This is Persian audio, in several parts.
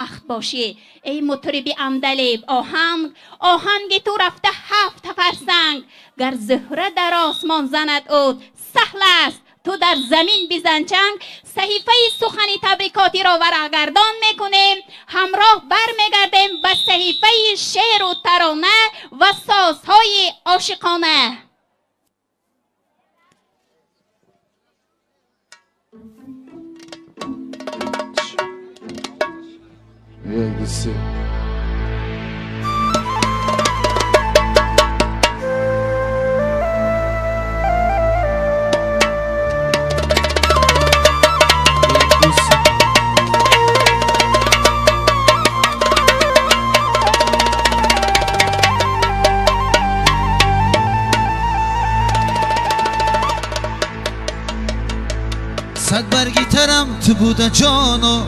اخت باشی ای مطربی عندلیب. آهنگ تو رفته 7 فرسنگ. گر زهره در آسمان زند عود، سهل است تو در زمین بزن چنگ. صحیفه سخنی تبریکاتی را ورقگردان میکنیم. همراه بر میگردیم به صحیفه شعر و ترانه و سازهای عاشقانه. صد برگی ترم تو بوده جانو،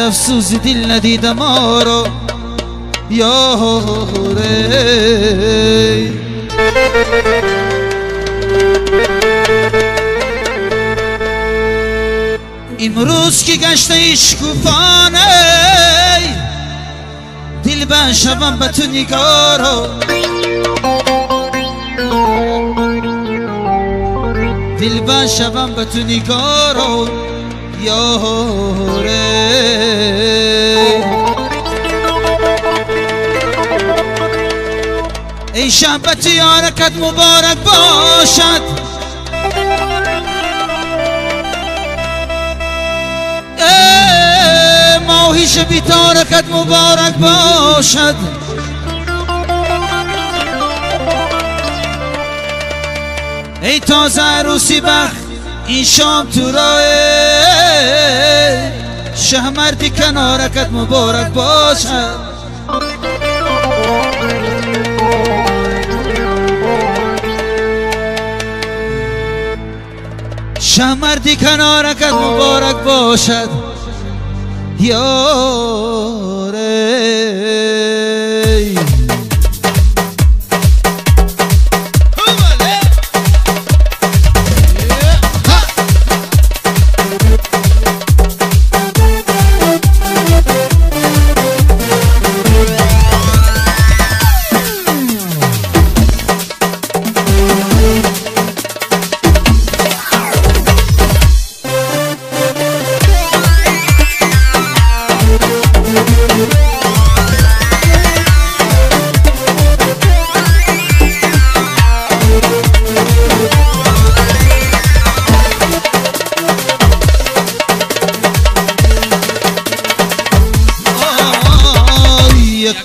افسوس دل ندیدم ما رو یاره. امروز که گشته شکوفانه دل بشوم به تو نگارو، دل بشوم به تو نگارو یاره. ای شب یارکت مبارک باشد، ای ماهی شبی تارکت مبارک باشد. ای تازه عروسی بخت این شام تو راه، شهمردی کنارکت مبارک باشد. شهمردی کنارکت مبارک باشد یاره.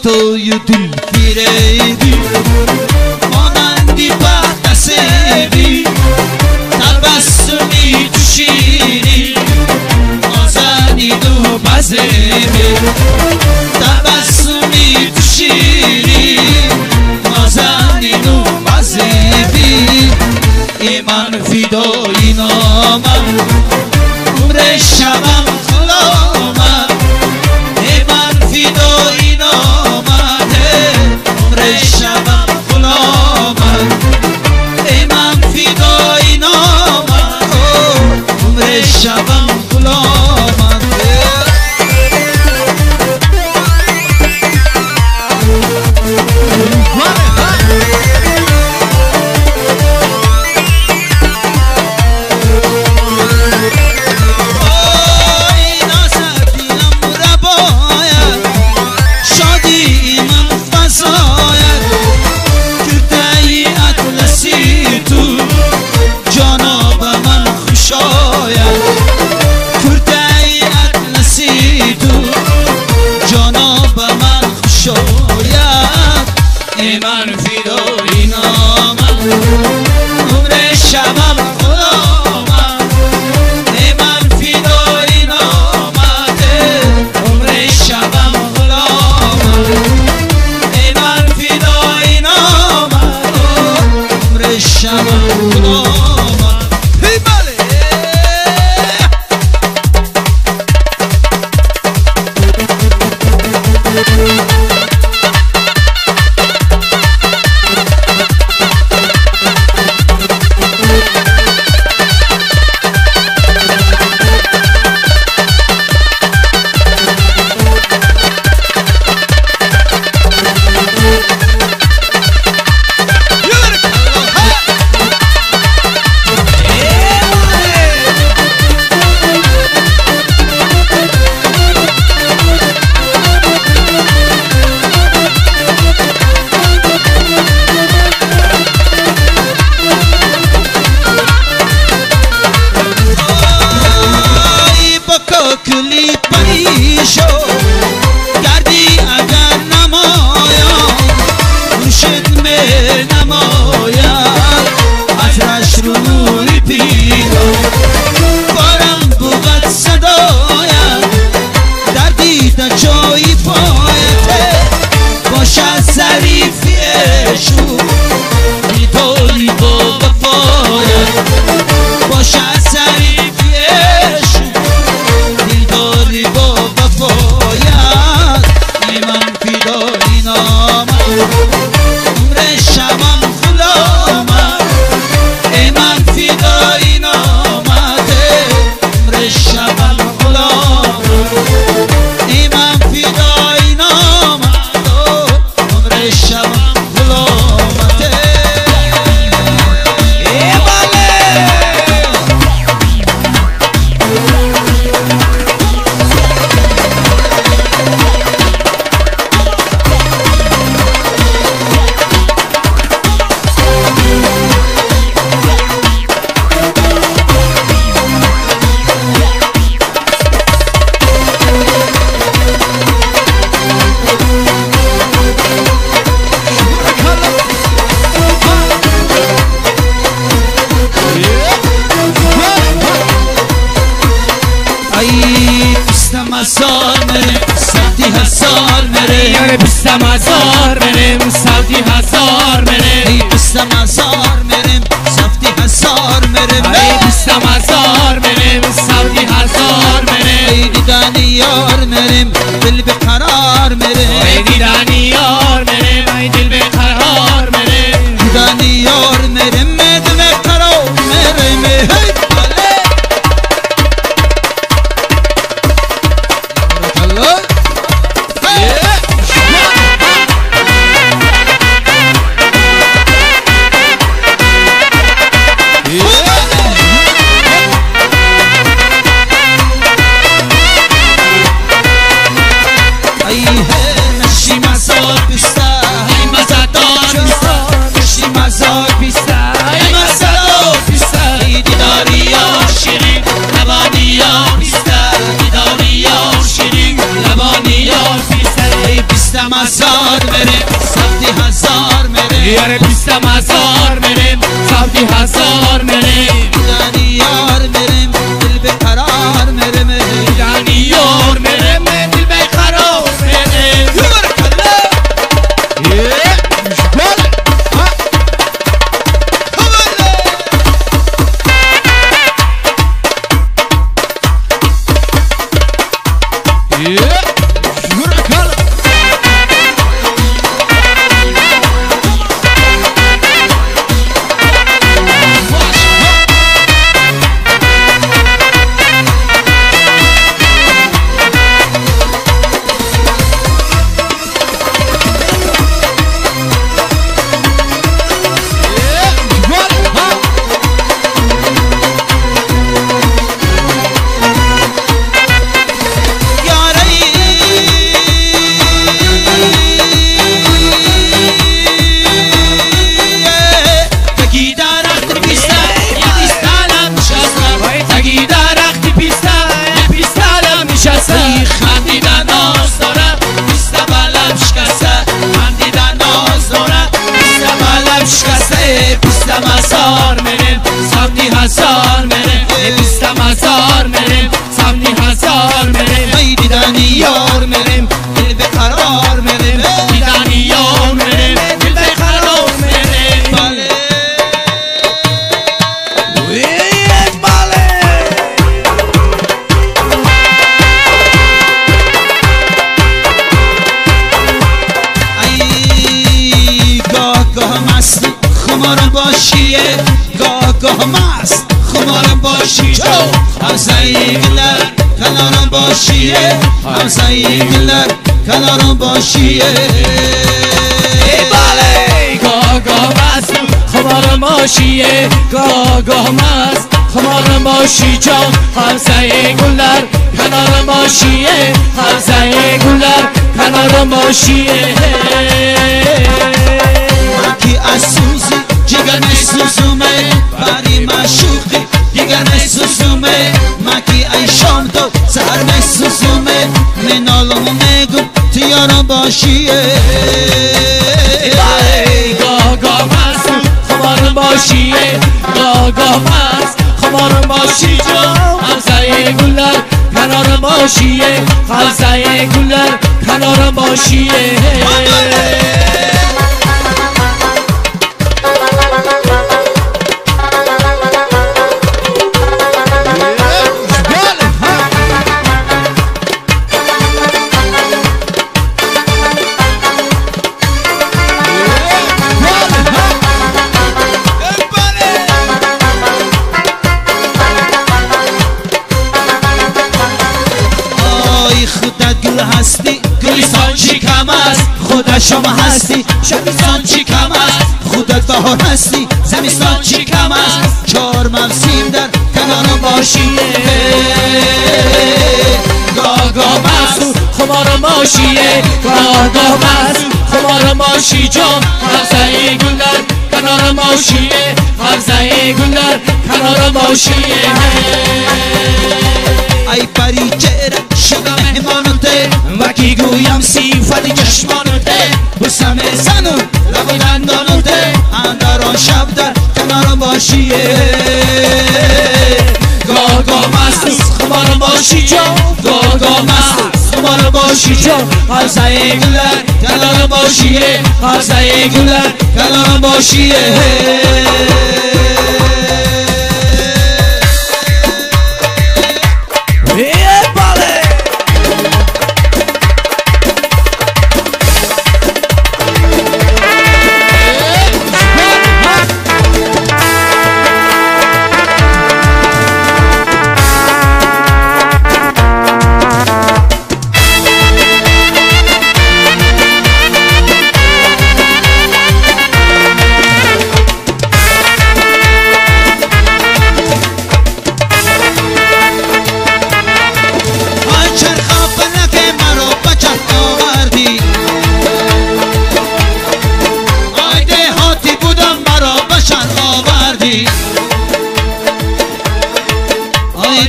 تو یه دل فریبی مانندی بعد نسیبی، تبسمی تو شیری نازنی دو بزیبی، تبسمی تو شیری نازنی دو بزیبی. ای من فدای نامم عمر شبم خلامم، ای من فدای شبم غلامم، ای من فدای نامم عمر شبم غلامم. هزار میریم سمتی هزار میریم یاره 20,000 میریم سمتی هزار میریم 20,000 میریم سمتی هزار میریم 20,000 میریم سمتی هزار میریم دیدن یار میریم دل به قرار میریم دیدن یار میریم دل به قرار میریم دیدن یار میریم دل به قرار میریم هزار میریم سمتی هزار میریم یاره 20,000 میریم سمتی هزار میریم دیدن یار میریم دل به قرار میریم دیدن یار میریم دل به قرار میریم خمارم باشیه گاه مست خمارم باشی همسایه گلر کنارم باشیه همسایه گلر کنارم باشیه بله گاه مست خمارم باشیه گاه مست خمارم باشی جان همسایه گلر کنارم باشیه همسایه گلر کنارم باشیه مکی از سوزی جگر نسوزومه بری مشوقی دیگر نسوزومه مکی ای شام تو سهر نسوزومه منالو میگم تیارم باشیه گاه مست خمارم باشیه گاه مست خمارم باشی جان همسایه گلر کنارم باشیه همسایه گلر کنارم باشیه هستی گلیستان چی کم است خودت شما هستی شبستان چی کم است خودت بهار هستی زمستان چی کم است 4 موسم در کنارم باشیه گاه مست خمارم باشیه گاه مست خمارم باشی جان همسایه گلر کنارم باشیه همسایه گلر کنارم باشیه ای پری چهره شده مهمانته وکی گویم صفت چشمانته بسم زنون لب و دندانته اندران شب در کنارم باشیه گاه مست خمارم باشیه باشی جو گاگا مست خمار باشی جو حوزه گلر کنارم باشیه حوزه گلر کنارم باشیه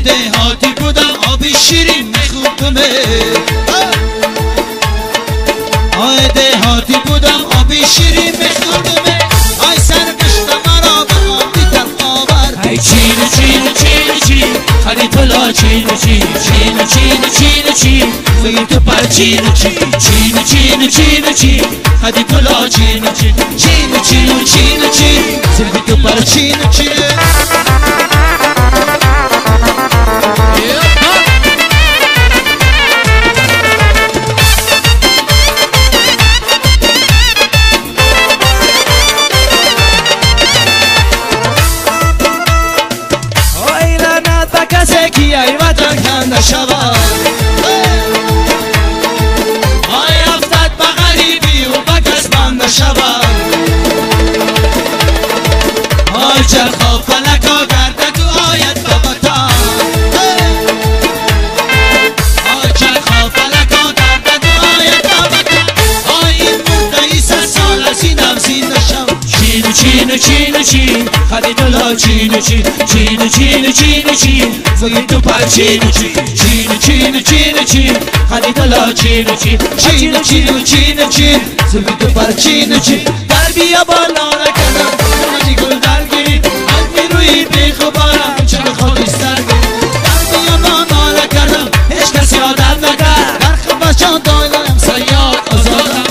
دهاتی بودم آبی شیرین میخوردمه آی دهاتی بودم آبی شیرین میخوردمه آی سرگشتم مرا به آبی تلخ آورد ای چین چین چین چین خری طلا چین چین چین چین چین چین زگی تو پر چین چین چین چین چین چین خری طلا چین چین چین چین چین چین زگی تو پر چین چین ای وطن کنده شود آی افتد به غریبی و به کس بنده شود آی چرخ و فلکا گرده تو آید به وطن آی چرخ و فلکا گرده تو آید به وطن آی این مرده ای 100 سال از اینم زنده شود چین چین چین چین خدی دلا چین چین چین چین چین چین زگی تو پر چین چین چین چین چین چین خدی دلا چین چین چین چین چین چین زگی تو پر چین چین در بیا بالا نکنم نمانی گل درگیری قلبی روی بیخبارم چه خاکستر گیری در بیا بالا نکردم هیچ کسی آدم نکرد در خبشان دایلم سیاد آزادم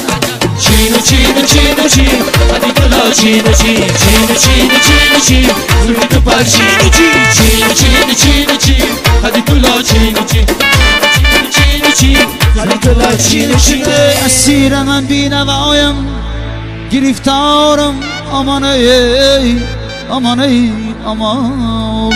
چین چین چین چین خدی دلا چین چین چین چین چین چین زگی تو پر چین چین چین چین چین چین خدی دلا چین چین چین چین خدی دلا چین چین اسیر من بینوایم گرفتارم امان ای امان ای امان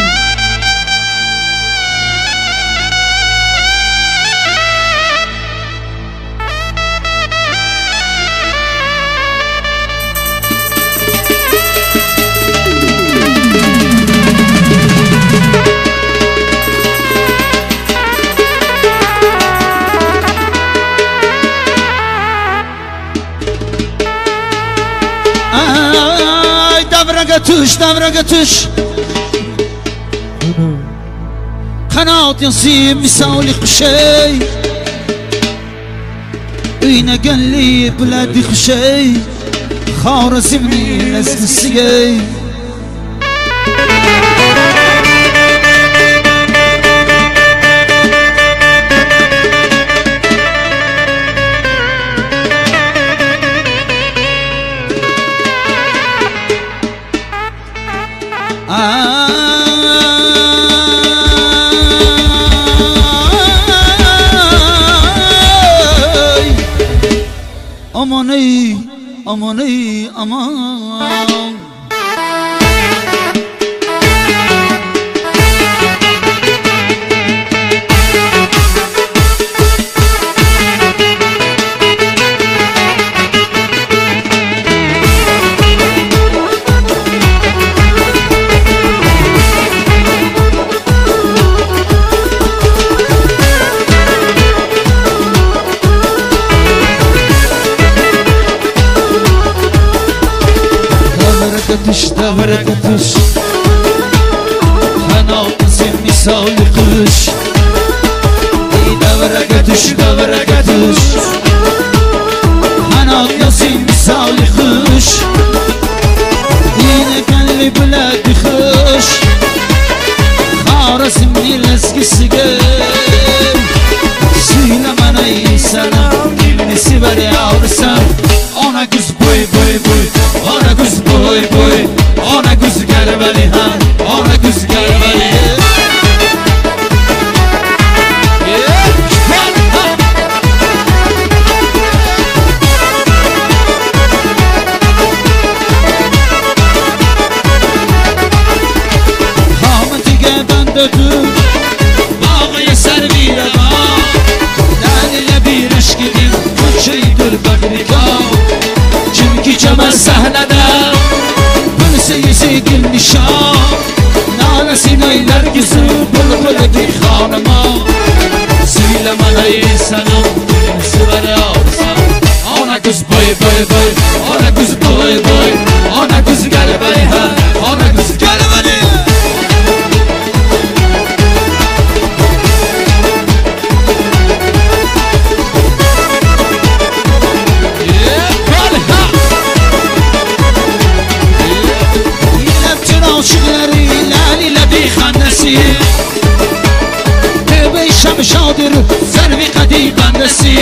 دمرقتش قناط ينصيب مساولي خشي اين قال لي بلادي خشي خارزمني لازم السقي اماني اماني امان دبرقتش انا قسم مثال قش دبرقتش انا قسم مثال قش این قلب بلاد خش yara simni leskisiga Suyla mana sanam Dilini ver yavrusan Ona güz boy boy boy Ona güz boy boy Ona güz gelmeli ha Ona güz gelmeli باغی سر بیرما دلیل بیرش گدیم کوچه دل بگریگا چمکی چمن سهنده بلسه سیگل نشان نالسی نیلر گزو بلبل دی خانما سیل من ای سنم سور آرسم آنه گز بای بای بای آنه گز بای بای آنه گز گل بای ها آنه گز گل بای عاشقلری لالی لبی خندسی تبی شب شادر زربی قدی بندسی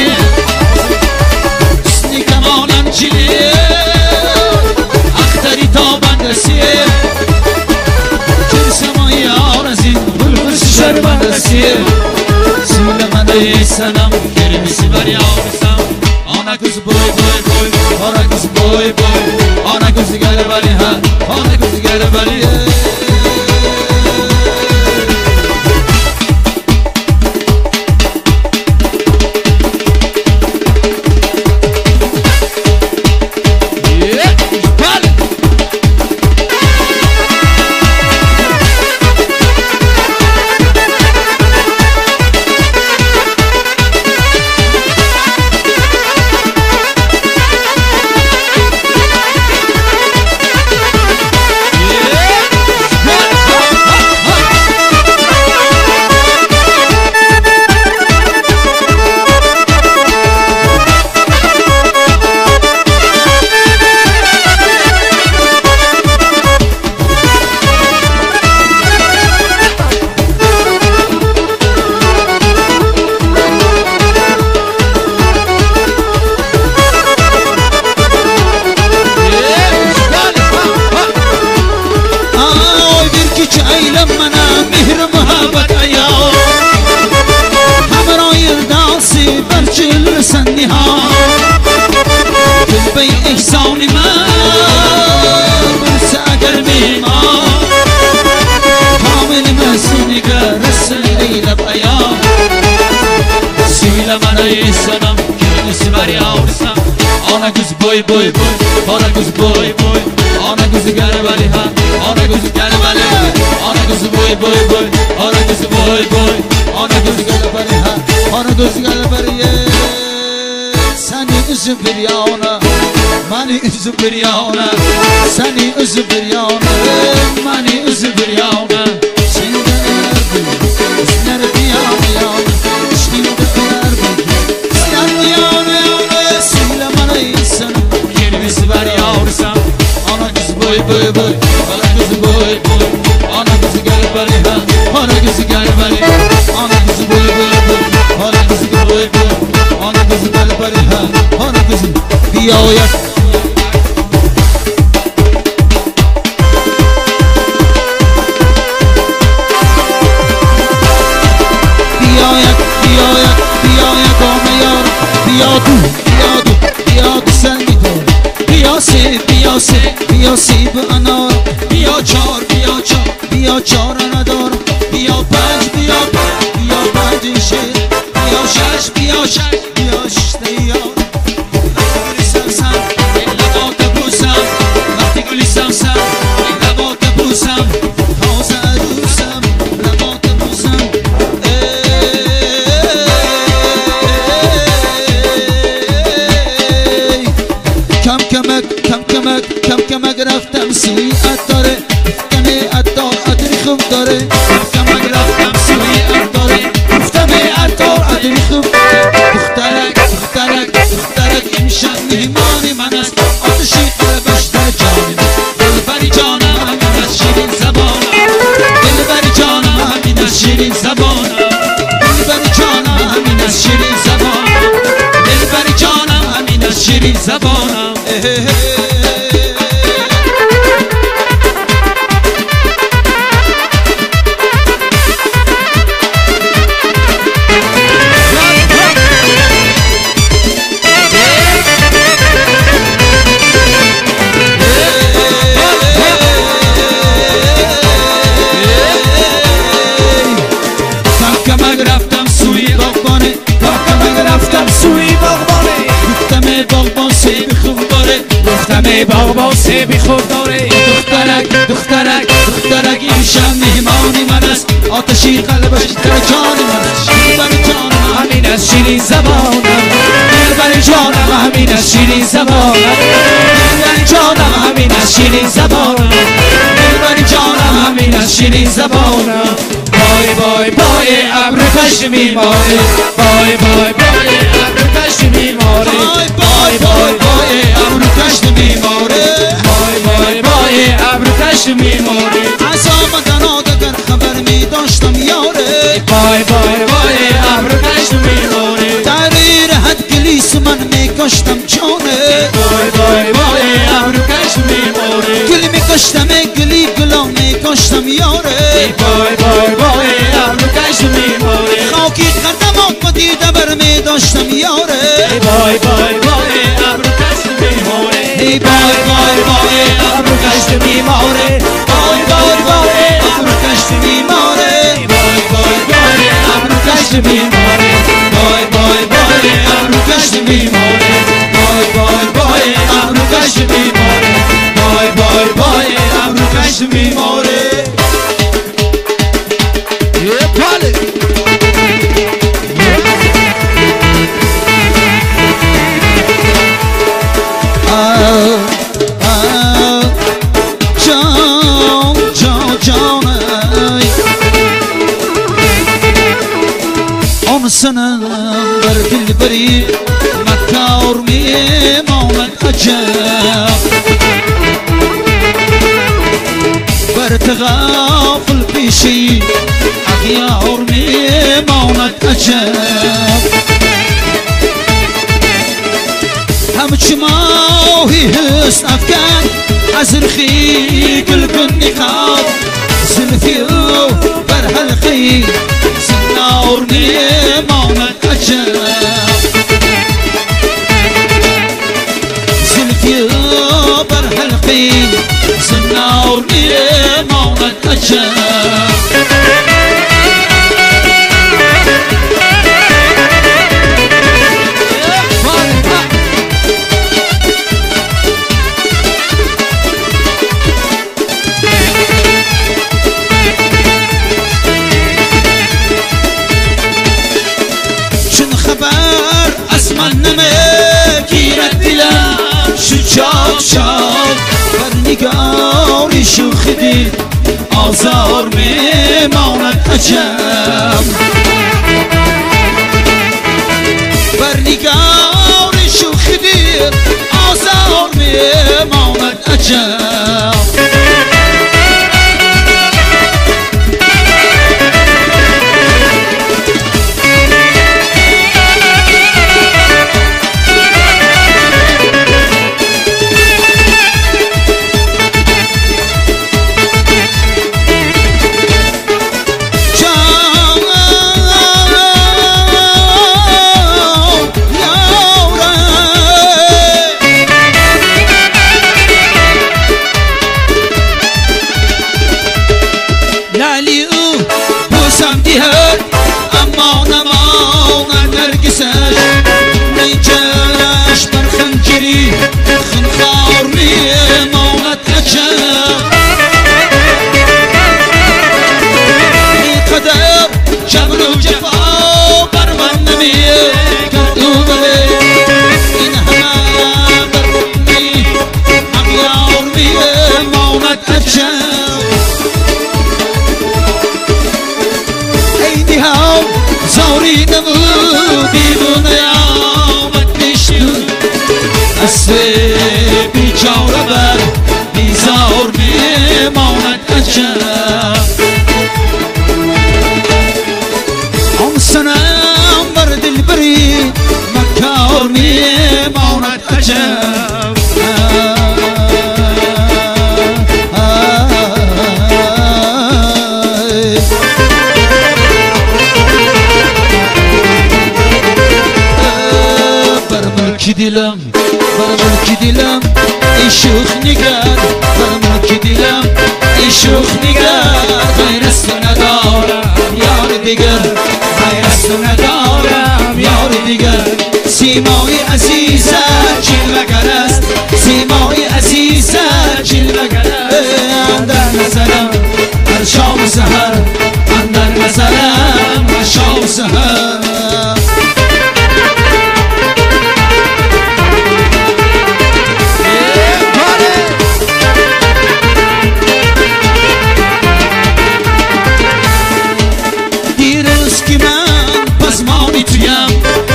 سنی کمانم چلی اختری تا بندسی کرسمای آرزین بلبل شر بندسی سیل من ای سنم کرمیسی بری آرسم آنه کس بوی بوی بوی آنه کس بوی بوی آنه کس گل بری ها آنه کس گل بری boy boy boy ona güz boy boy ona güz gelmeli ha ona güz gelmeli ona güz boy boy boy ona güz boy boy ona güz gelmeli ha ona güz gelmeli seni üzüp bir yana mani üzüp bir yana seni üzüp bir yana mani üzüp bir yana seni de erdi ister bir yana yana işte de erdi ister bir yana yana söyle bana insan kelimesi ver yavrusan ana kız boy boy boy ana kız boy boy ana kız gel bari ha ana kız gel bari ana kız boy boy boy ana kız boy boy ana kız gel bari ha ana kız bir ayak بیاسی به انار بیا چار بیا چار ندار بیا پنج بیا پنج شش بیا شش بیا شش دیار وقتی گلی سمسم این لبات بوسم وقتی گلی سمسم این لبات بوسم تازه عروسم لبات بوسم کم کمک رفتم سوی اتاره گفتم اتار ادری خوب داره کم کمک رفتم سوی اتاره گفتم اتار ادری خوب دختر باغبان سیبی خوب داره دخترک امشب مهمانی من است آتشی قلبش در جان من است بر جانم همین از شیرین زبانم بر جانم همین از شیرین زبانم بر جانم همین از شیرین زبانم بر جانم همین از شیرین زبانم بای بای بای ابر کشت میماره بای بای بای ابر کشت میماره بای بای بای ابر کشت میماره بای بای بای ابر کشت میماره از آمدن آدگر خبر می داشتم یاره بای بای بای ابر کشت میماره در حد گلیس من می کشتم جانه بای بای بای ابر کشت میماره گل می کشتم گلی گلا می کشتم یاره بای بای بای ابر کشت میماره خاکی کردم آمدی دبر می داشتم یاره بای بای بای ابر کشت میماره بای بای بای ابر کشت میماره بای بای بای ابر کشت میماره بای بای بای ابر کشت میماره بای بای بای ابر کشت میماره بای بای بای ابر کشت میماره بای بای بای ابر کشت میماره یه پاله سنم بر دل بری مکار میماند عجب بر تغافل پیشی اغیار میماند عجب همچه ماهی هست افکن از رخی قلب نقاب زلفی بر حلقی زنار میماند عجب زلفی بر حلقی زنار میماند عجب شاک بر نگاری شوخ دل آزار میماند عجب بر نگاری شوخ دل آزار میماند عجب بیچاره بر بیزار میماند عجب آن سنم بر دل بری مکار میماند عجب دلم بر ملک دلم ای شوخ نگر بر ملک دلم ای شوخ نگر غیر از تو ندارم یار دیگر غیر از تو ندارم یار دیگر سیمای عزیزت جلوگر است سیمای عزیزت جلوگر است اندر نظرم هر شام و سحر اندر نظرم هر شام و سحر دیروز که من پسمانی تویم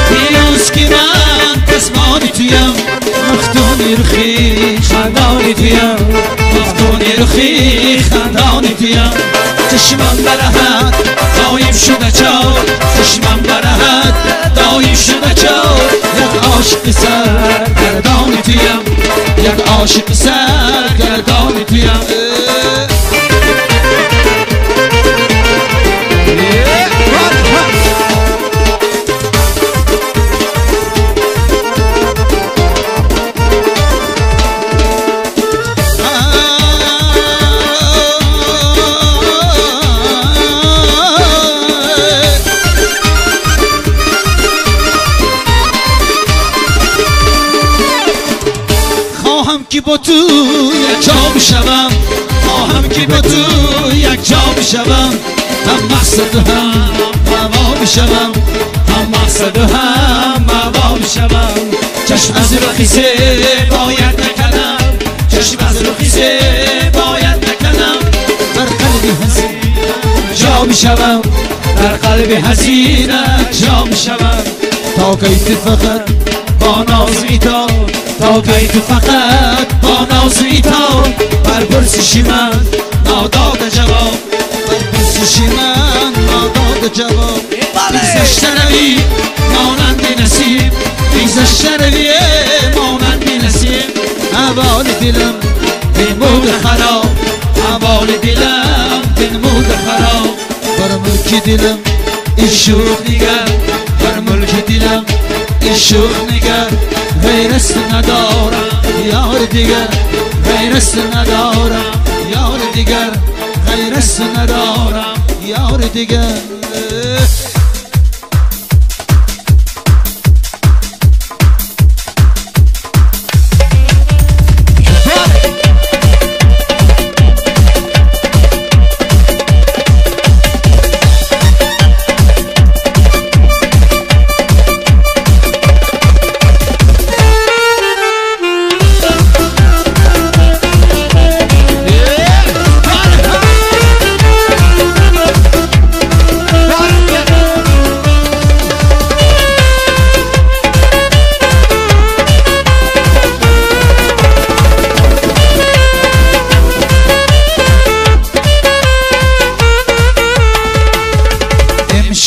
دیروز که من پسمانی تویم مفتونی رخی خندانی تویم مفتونی رخی خندانی تویم چشمم برهد دایم شده چار چشمم برهد دایم شده چار یک عاشق سرگردانی تویم یک عاشق سرگردانی تویم که با تو یک جا بشوم خواهم که با تو یک جا بشوم هم مقصد و هم هوا بشوم هم مقصد و هم هوا بشوم چشم از رخیزه باید نکنم چشم از رخیزه باید نکنم در قلب حزین جا بشوم در قلب حزین جا بشوم تا کیت فقط با ناز ایتا تا کی تو فقط با ناز ایتا بر پرسشی من ناداد جواب بر پرسشی من ناداد جواب بیزشته روی مانند نصیب بیزشته روی مانند نصیب احوال دلم بنمود خراب احوال دلم بنمود خراب بر ملک دلم این شوخ نگر بر ملک دلم این شوخ نگر غیر از ندارم یار دیگر غیر از ندارم یار دیگر غیر از ندارم یار دیگر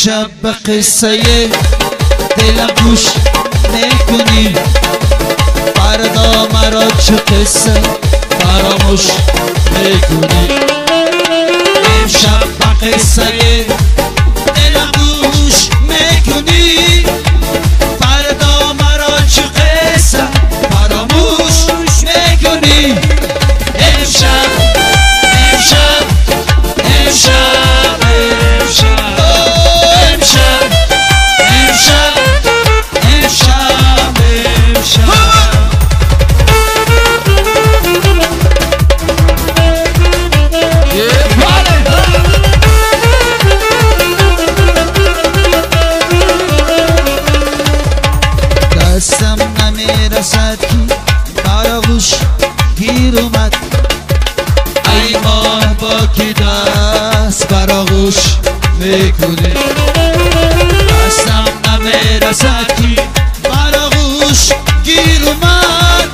شب به قصه دلم گوش نکنی فردا مرا چه قصه فراموش نکنی امشب به قصه دلم گوش نکنی فردا مرا چه قصه فراموش نکنی امشب امشب امشب دستم نمیرسد که آغوش گیر اومد ای ماه با که دست بر آغوش میکنی دستم نمیرسد که بر آغوش گیر اومد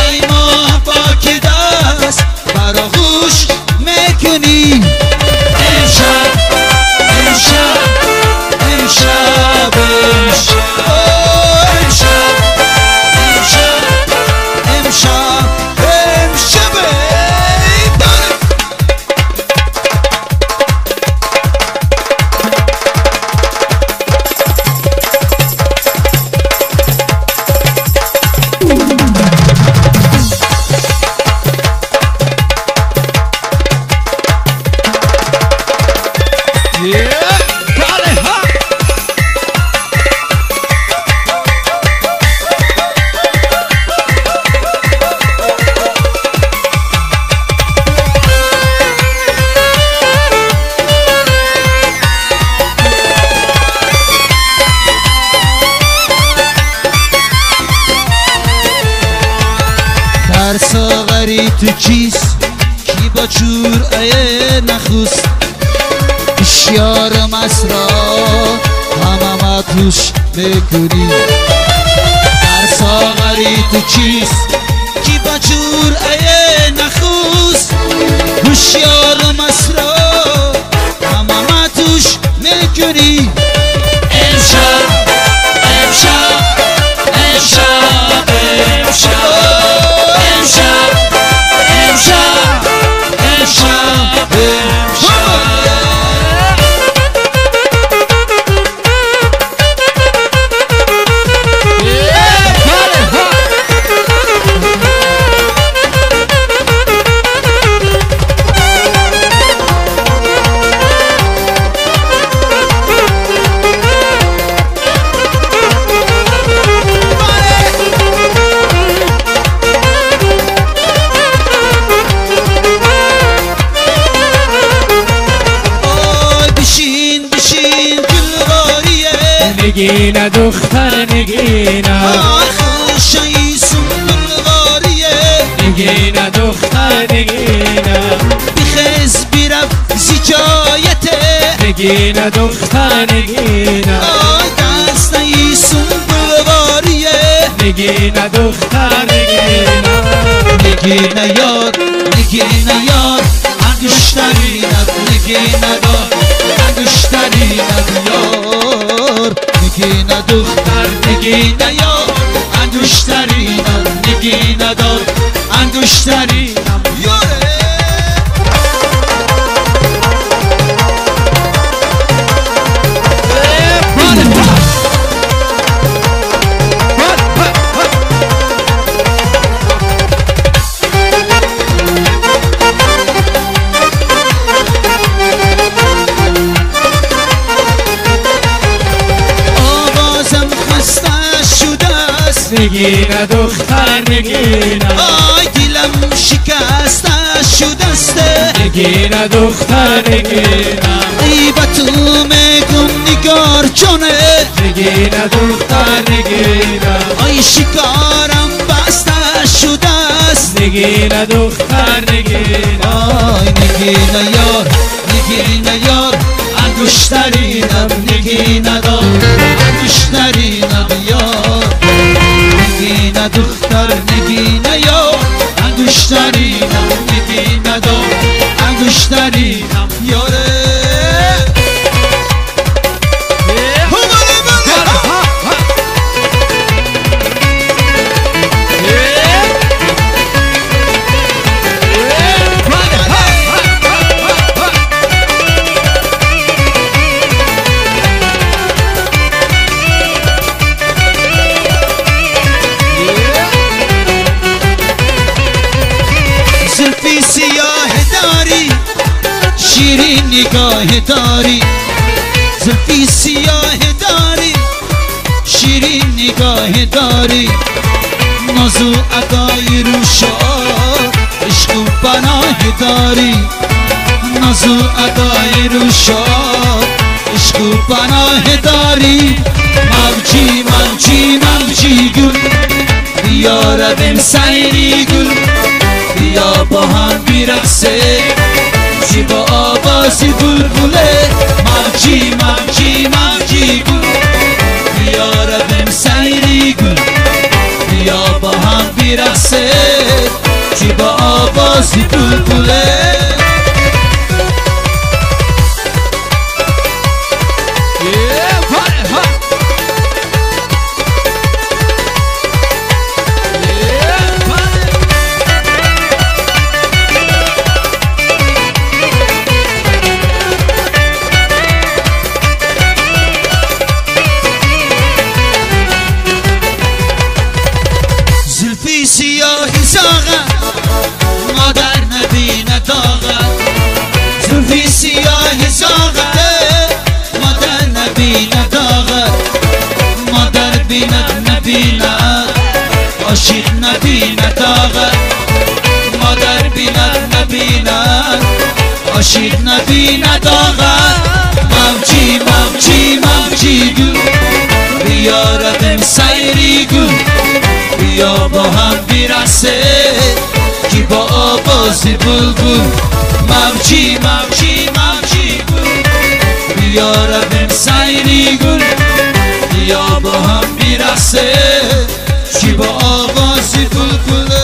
ای ماه با که دست بر آغوش میکنی امشب امشب امشب در ساغری تو چیست کی با جرعه نخوست اشیار مسرا همه توش بکنی در ساغری تو چیست کی با جرعه نخوست اشیار مسرا همه توش بکنی امشب امشب امشب امشب امشب امشب نگینه دختر نگینه خوشایی سنبلغاریه نگینه دختر نگینه بخز بیرف زجایته نگینه دختر نگینه دستایی سنبلغاریه نگینه دختر نگینه نگینه یار انگشترینت نگینه دار انگشترینت یار نگینه دختر نگینه یار انگشترینت نگینه دار انگشترینم یاره نگینه دختر نگینه آی دلم شکسته شدسته نگینه دختر نگینه ای با تو میگم نگار جانه نگینه دختر نگینه آی شکارم بسته شده است نگینه دختر نگینه آی نگینه یار انگشترینم نگینه دار انگشترینم یار نگینه دختر نگینه یار انگشترینم نگینه دار انگشترینم یاره شیرین نگاه داری زلفی سیاه داری شیرین نگاه داری نازو ادای روشا عشق و پناه داری نازو ادای روشا عشق و پناه داری موجی موجی موجی گل بیا رویم سیری گل بیا با هم بیرقصه با آوازی بلبله موجی موجی موجی گل بیا رویم سیری گل بیا با هم بیرقصه چی با آوازی بلبله سیاهی ساغه مادر نبینه داغه زلفی سیاهی ساغه نبیند نبیند عاشق نبیند آقا مادر بیند نبیند عاشق نبیند آقا موجی موجی موجی گل بیا رویم سیری گل بیا با هم برسه کی با آواز بلبل موجی موجی موجی گل بیا رویم سیری گل بیا با هم برسه کی با آواز بلبل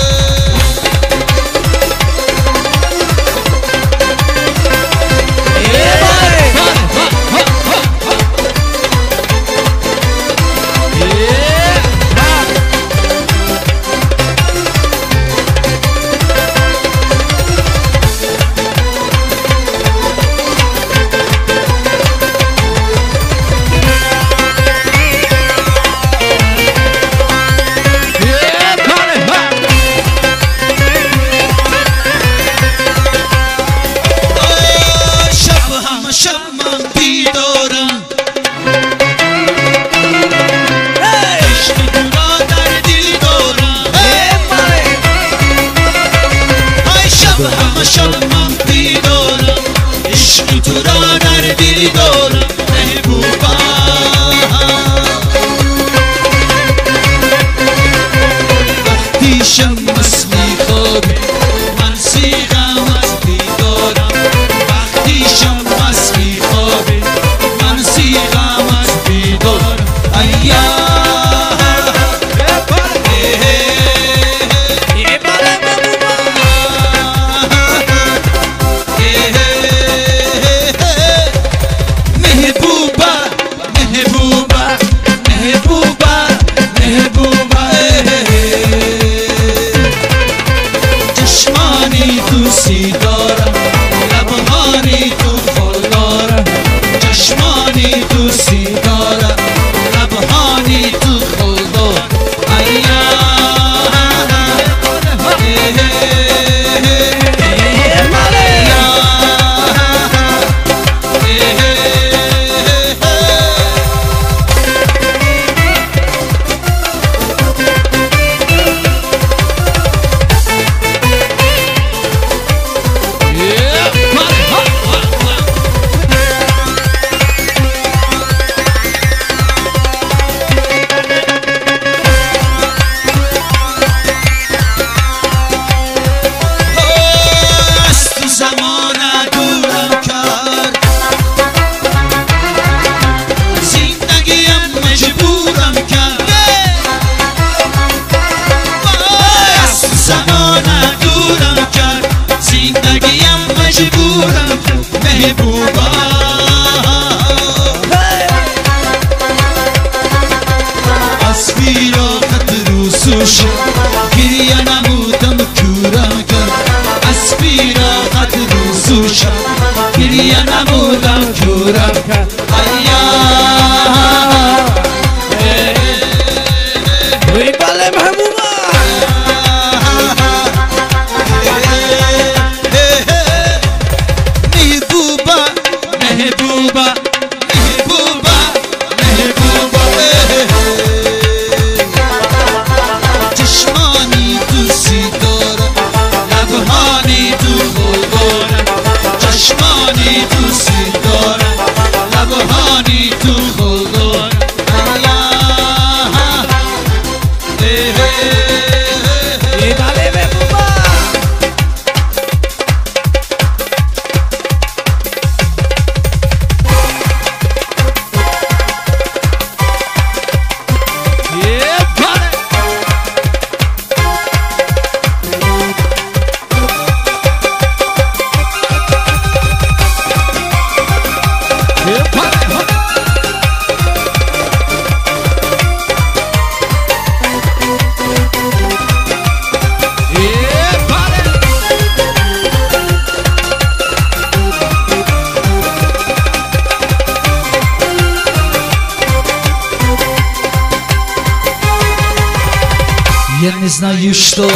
Я не знаю, что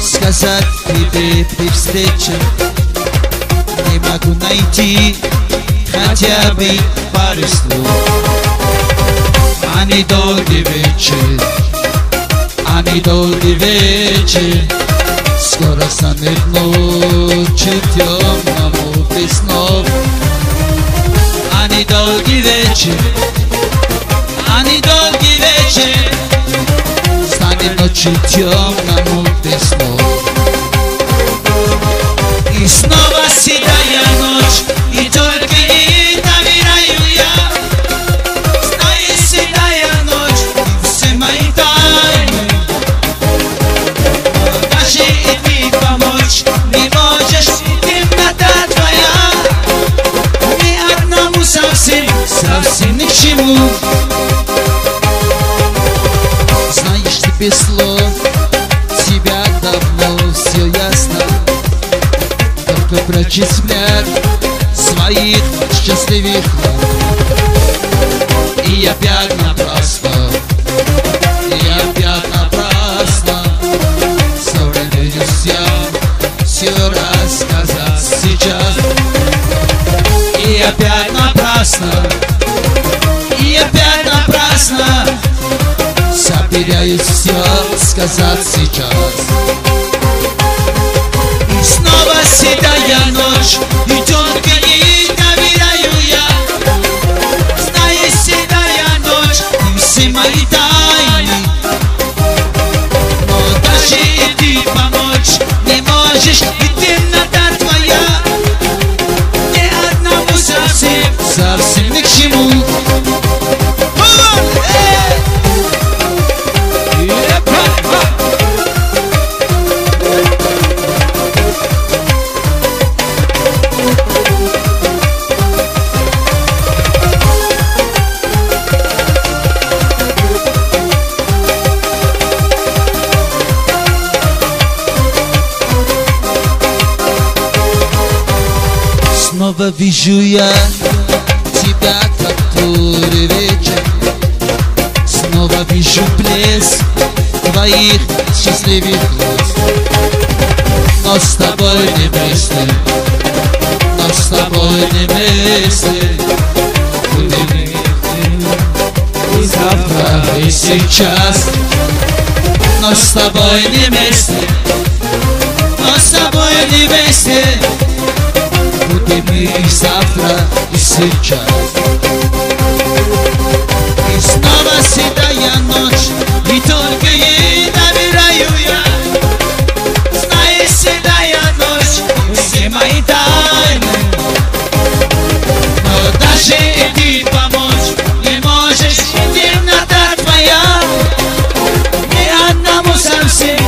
сказать тебе при встрече. Не могу найти хотя бы пару слов. Ani dolgi wiecie Skoro zamilknącie темно mówi znów Ani dolgi wiecie Stanie nocy темно mówi znów I znowu sidaje noc I tylko jej nabieraju ja Znaje sidaje noc I все мои тайны Даже и ты помочь не можешь Темнота твоя Ни одному совсем ни к чему Знаешь, ты без слов Тебя давно все ясно Только прячь взгляд своих счастливых глаз И опять напрасно Современность я все рассказать сейчас И опять напрасно Собираюсь все сказать сейчас И снова седая ночь И только ей доверяю я Знаю, седая ночь И все мои тайны Но даже и ты помочь не можешь И темнота твоя Ни одному совсем ни к чему Снова вижу я тебя, который вечер Снова вижу блеск твоих счастливых глаз Но с тобой не вместе Будем и завтра, и сейчас Но с тобой не вместе Будем и завтра, и сейчас И снова седая ночь И только ей доверяю я Знаю, седая ночь И все мои тайны Но даже и ты помочь не можешь И темнота твоя Ни одному совсем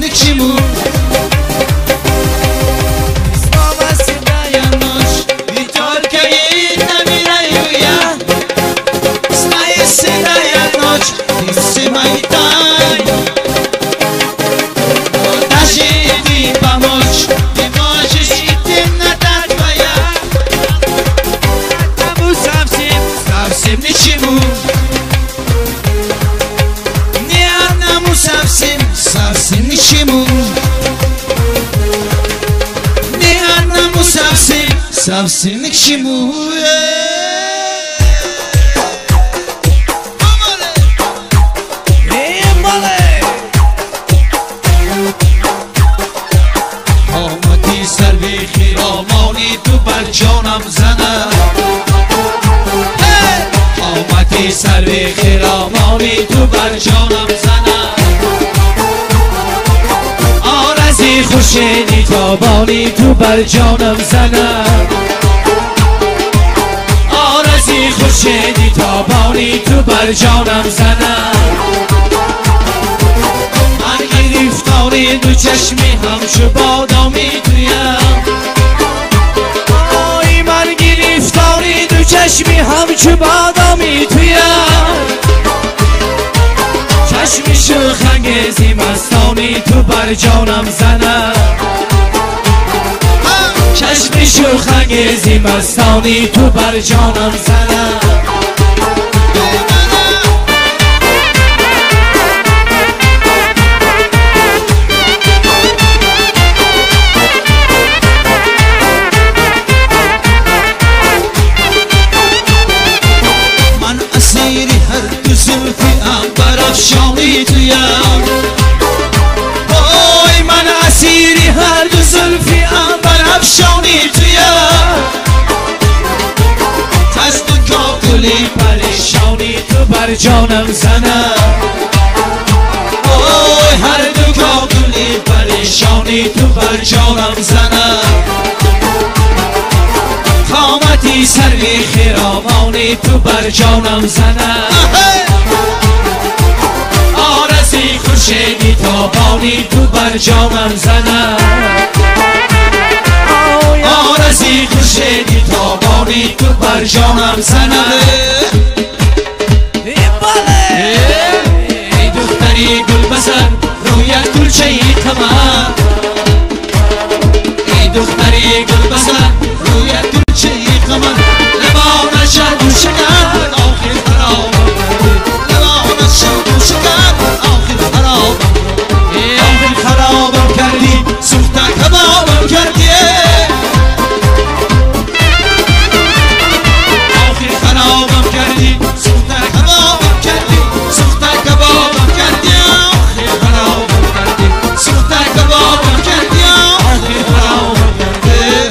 ни к чему Совсем ни к чему Ни одному совсем ни к чему آمدی سر به خیرامانی تو بر جانم زنه آمدی سر به خیرامانی تو بر جانم زنه آرزی خوشیدی تابانی تو بر جانم زنه آرزی خوشیدی تابانی تو بر جانم زنه من گرفتاری دو چشمی همچو بادامی تویم آی من گرفتاری دو چشمی همچو بادامی تویم چشمی شوخ‌انگیزی مستانی تو بر جانم زنه چشمی شوخ‌انگیزی مستانی تو بر جانم زنه من اسیر هر بر جانم زنم اوه هر دو کاکلی پریشانی تو بر جانم زنم قامتی سروی خیرامانی تو بر جانم زنم آرزی خورشیدی تابانی تو بر جانم زنم آرزی خورشیدی تابانی تو بر جانم زنم ای دختری گل بزن رویت گلچه ای قمر ای دختری گل بزن رویت گلچه ای قمر لبانت شد و شکر آخر خرابم کردی لبانت شد و شکر آخر خرابم آخر خرابم کردی سوخته کبابم کردی آخر خرابم کردی سوخته کبابم کردی سوخته کبابم کردی آخر خرابم کردی سوخته کبابم کردی آخر خرابم کردی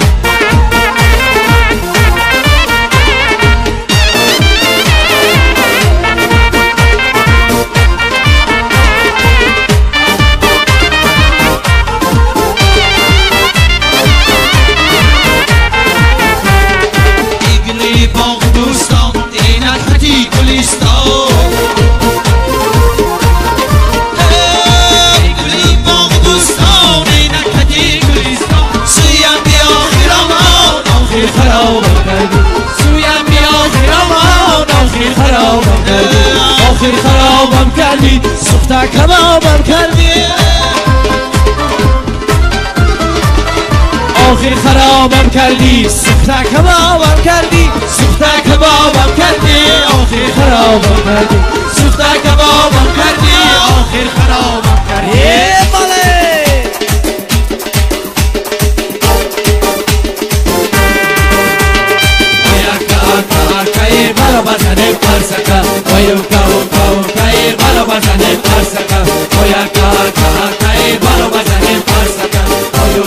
ایگلی باغ دوستان اینت حتی گلیستان ایگلی باغ دوستان اینت حتی گلیستان سویم بیا خیرامان آخر خرابم کردی سویم بیا خیرامان آخر خرابم کردی آخر خرابم کردی سوخته کبابم کردی آخر خرابم کردی سوخته کبابم کردی سوخته کبابم کردی آخر خرابم کردی سوخته کبابم کردی آخر خرابم کردی Balo basane parsaka, oyo kai balo basane parsaka, oya kai balo basane parsaka, oyo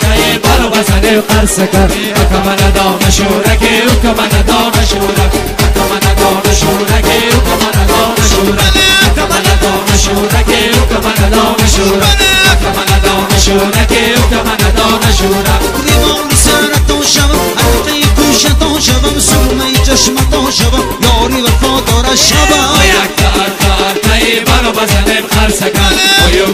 kai balo basane parsaka. Akamana dona shura ke, akamana dona shura, akamana dona shura ke, akamana dona shura, akamana dona shura ke, akamana dona shura, akamana dona shura ke, akamana dona shura. Limon saraton shavam, aqi kushaton shavam, sumay چشمتون شبم یاری وفادار شبم کای بارو بزنیم خرسکن اویو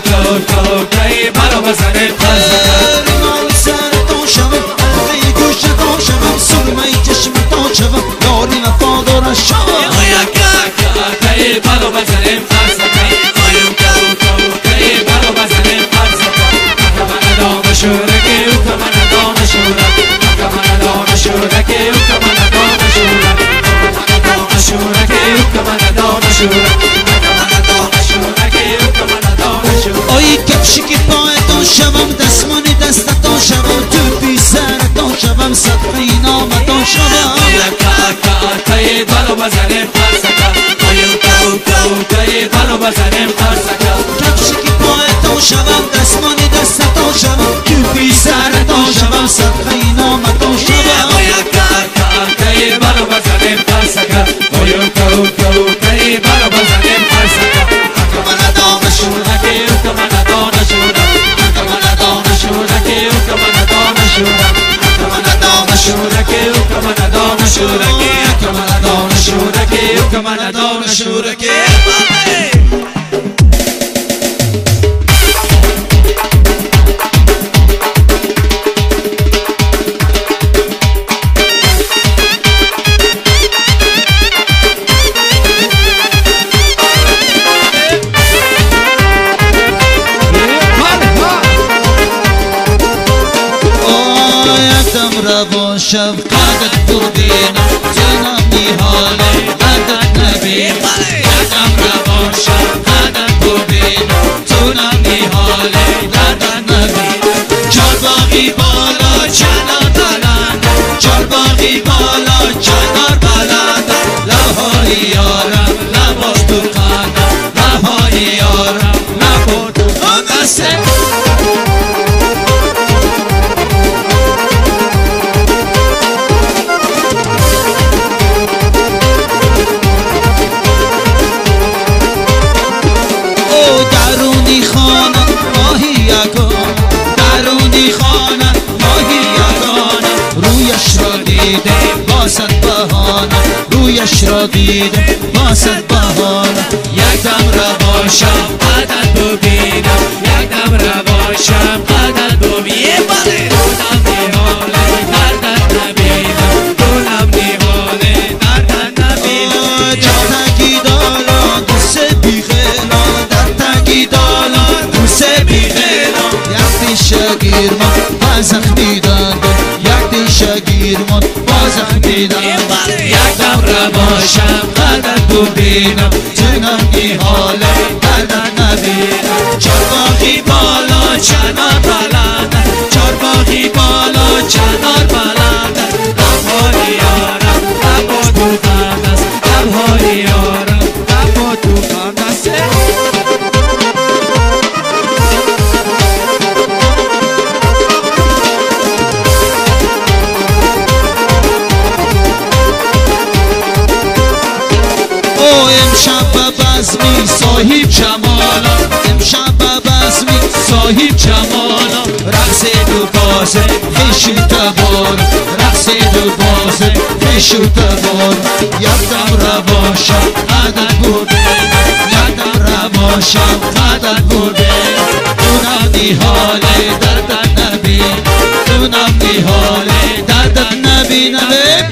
کای بارو بزنیم خرسکن ریمال سرتون شبم ارقی گوشتون شبم سرمه چشمتون شبم یاری وفادار شبم کای بارو بزنیم خرسکن اویو کای بارو بزنیم خرسکن اکمن دام شورکی اکمن دام شورک اکمن دام شورکی اکمن دام شورک آی کفشی پایتون شوم دستمانی دستتون شوم توپی سرتون شوم صدقی نامتون شوم کای بالو بزنیم خرسکا کای بالو بزنیم خرسکا کفشی پایتون شوم دستمانی دستتون شوم توپی سرتون شوم صدقی نامتون شوم کای بالو بزنیم خرسکا کای بالو بزنیم خرسکا اکمن دام شورکی اکمن دام شورک اکمن دام شورکی اکمن دام شورک اکمن دام شورکی اکمن دام شورکی اکمن دام شورکی اکمن دام شورکی روان شفقتت بودینم جنم نیحاله قدت نبینم یکم روان شفقتت بودینم جنم نیحاله قدت نبینم جال باقی بالا چنار بلند جال باقی بالا چنار بلند لبهای یارم لباش تو قدم لبهای یارم لباش تو قدم دیدم با صد بهانه رویش را دیدم با صد بهانه یک دم رواشم قدر ببینم یک دم رواشم قدر ببینم دونم نیحاله دردت نبینم دونم نیحاله دردت نبینم جا تگی دالا دوست بیخیلان در تگی دالا دوست بیخیلان یک دیشه گیرمان بازخ میدن یک دیشه گیرمان بازخ میدن یک دم رواشم قدر ببینم دونم نیحاله دردت نبینم چارباغی بالا چنار بلنده چارباغی بالا چنار بلنده لبهای یارم لبا تو خند است لبهای یارم لبا تو خند است او امشب بزمی صاحب جمالا امشب بزمی صاحب جمالا رقص دو بازه خیشی تبار رقص دو بازه خیشی تبار یک دم رواشم قدر بودم یک دم رواشم قدر بودم دونم نیحاله دردت نبین دونم نیحاله دردت نبینم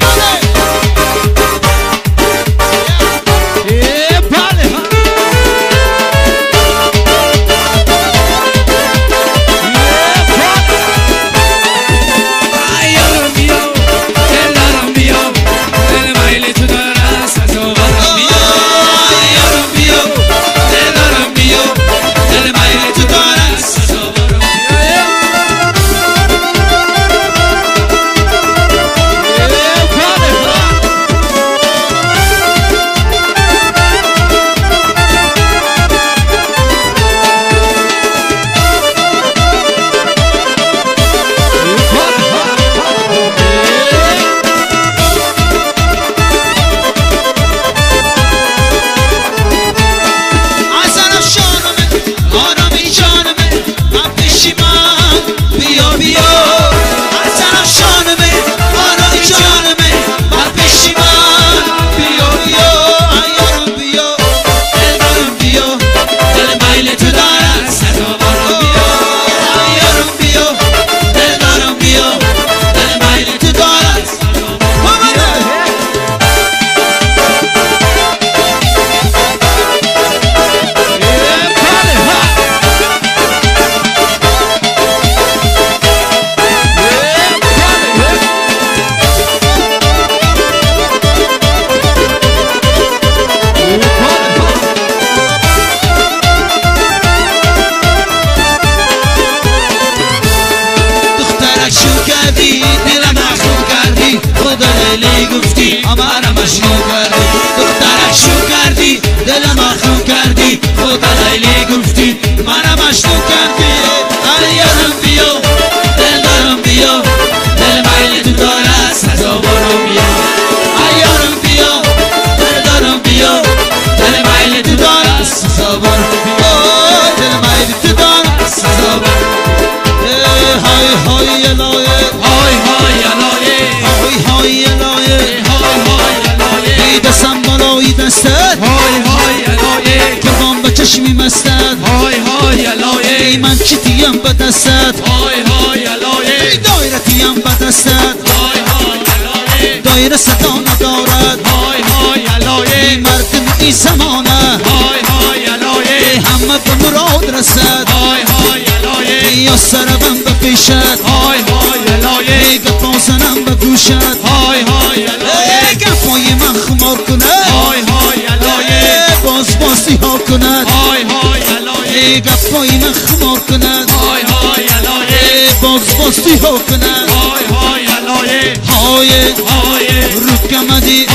چشمی مستد های های الایه من چیتیم به دستت های های الایه دایرتیم به دستت های های الایه دایره صدا ندارد های های الایه مردم این زمانه های های الایه همه به مراد رسد های های الایه یا سربم به پیشت های های الایه گپا زنم به گوشت های های الایه گپای من خمار کند های های الایه باز بازی ها کند های های الایه گپای من خمار کند های های الایه باز بازی ها کند های های الایه های های رو کمدی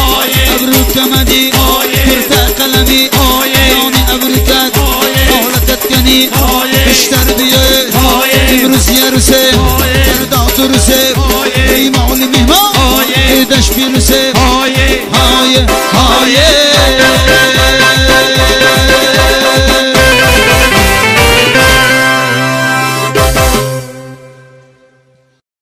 ابرو کمدی کرده قلمی نانی ابرکت حالتت کنی بیشتر بیای امروز یه روزه فردا تو روزه ای معالی مهمان دشت بیروزه های های